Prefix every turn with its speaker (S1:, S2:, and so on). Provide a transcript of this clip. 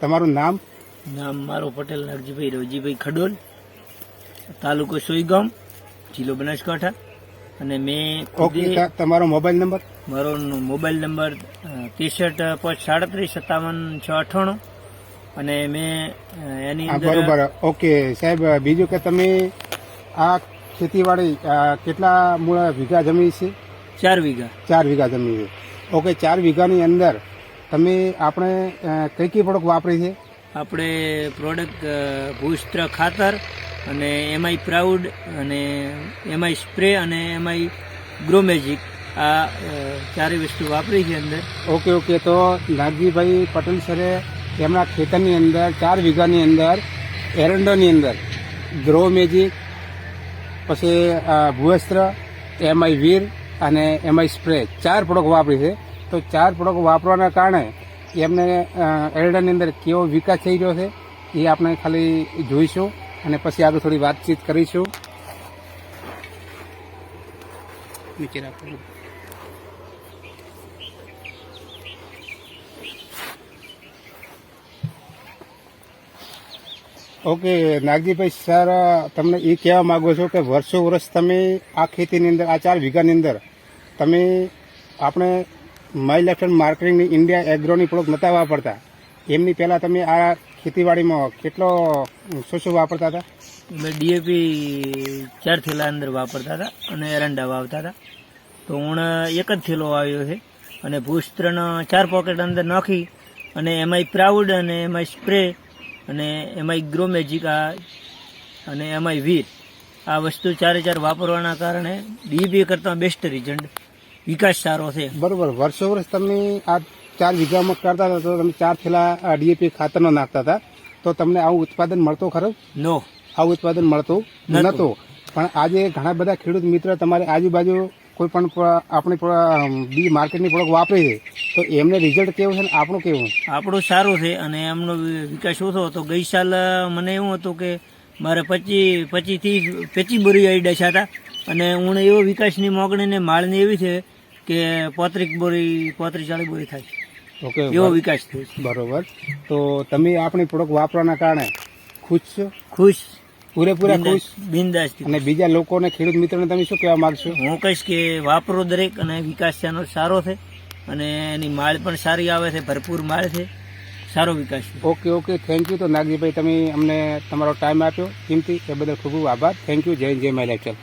S1: તમારું નામ?
S2: નામ મારો પટેલ નાગજીભાઈ રવજીભાઈ ખડોલ, તાલુકો સોઈગામ, જિલ્લો બનાસકાંઠા. અને મેં
S1: ઓકે, તમારો મોબાઈલ નંબર?
S2: મારો મોબાઈલ નંબર 63 537 57 698. અને મેં એની અંદર
S1: બરોબર. ઓકે સાહેબ, બીજું કે તમે આ ખેતીવાડી કેટલા મૂળ વીઘા જમીન છે?
S2: 4 વીઘા.
S1: 4 વીઘા જમીન છે. ઓકે, 4 વીઘાની અંદર તમે આપણે કઈ કઈ પ્રોડક્ટ વાપરી છે?
S2: આપણે પ્રોડક્ટ ભૂસ્ત્ર ખાતર અને એમઆઈ પ્રાઉડ અને એમઆઈ સ્પ્રે અને એમઆઈ ગ્રો મેજિક, આ ચારેય વસ્તુ વાપરી છે અંદર.
S1: ઓકે ઓકે, તો નાગજીભાઈ પટેલ સરે એમના ખેતરની અંદર 4 વીઘાની અંદર એરંડોની અંદર ગ્રો મેજિક, પછી ભૂવસ્ત્ર, એમઆઈ વીર અને એમઆઈ સ્પ્રે 4 પ્રોડક્ટ વાપરી છે. તો 4 પ્રોડક્ટ વાપરવાના કારણે એમને એરંડાની અંદર કેવો વિકાસ થઈ રહ્યો છે એ આપણે ખાલી જોઈશું અને પછી આગળ થોડી વાતચીત કરીશું. નીચે રાખો. ઓકે નાગજીભાઈ સર, તમને એ કહેવા માંગો છો કે વર્ષો વર્ષ તમે આ ખેતીની અંદર, આ 4 વીઘાની અંદર તમે આપણે માય લેફ્ટ માર્કેટિંગની ઇન્ડિયા એગ્રોની પ્રોડક્ટ નહોતા વાપરતા. એમની પહેલાં તમે આ ખેતીવાડીમાં કેટલો શું વાપરતા હતા?
S2: અમે ડીએપી 4 થેલા અંદર વાપરતા હતા અને એરંડા વાવતા હતા. તો હું એક જ થેલો આવ્યો છે અને ભૂસ્ત્રના 4 પોકેટ અંદર નાખી અને એમાંય પ્રાઉડ અને એમાંય સ્પ્રે અને એમાંય ગ્રો મેજિક અને એમાંય વીર, આ વસ્તુ 4 વાપરવાના કારણે ડીએપી કરતાં બેસ્ટ રિઝલ્ટ, વિકાસ સારો છે.
S1: બરોબર. વર્ષો વર્ષ તમે આ 4 વીઘામાં કરતા હતા તો તમે 4 થેલા ડીએપી ખાતરનો નાખતા હતા, તો તમને આવું ઉત્પાદન મળતો ખરું?
S2: નો,
S1: આવું ઉત્પાદન મળતું નહોતું. પણ આજે ઘણા બધા ખેડૂત મિત્ર તમારી આજુબાજુ કોઈ પણ આપણી બી માર્કેટની પ્રોડક્ટ વાપરી છે, તો એમને રિઝલ્ટ કેવું છે ને આપણું કેવું?
S2: આપણું સારું છે અને એમનો વિકાસ ઓછો હતો. ગઈ સાલ મને એવું હતું કે મારે 25 બોરી આઈડા હતા અને હું એવો વિકાસની મોગણીને માળની એવી છે કે 35 બોરી 40 બોરી થાય.
S1: ઓકે,
S2: એવો વિકાસ થયો છે.
S1: બરોબર. તો તમે આપણી પ્રોડક્ટ વાપરવાના કારણે ખુશ છો?
S2: ખુશ,
S1: પૂરેપૂરા ખુશ,
S2: બિંદાસ.
S1: અને બીજા લોકોને, ખેડૂત મિત્રોને તમે શું કહેવા માંગશો?
S2: હું કહીશ કે વાપરો દરેક, અને વિકાસ તેનો સારો છે અને એની માળ પણ સારી આવે છે, ભરપૂર માળ છે, સારો વિકાસ છે.
S1: Okay okay, thank you. તો નાગજીભાઈ તમે અમને તમારો ટાઈમ આપ્યો કિંમતી, એ બદલ ખૂબ ખૂબ આભાર. Thank you. જય માય લેક્ચર.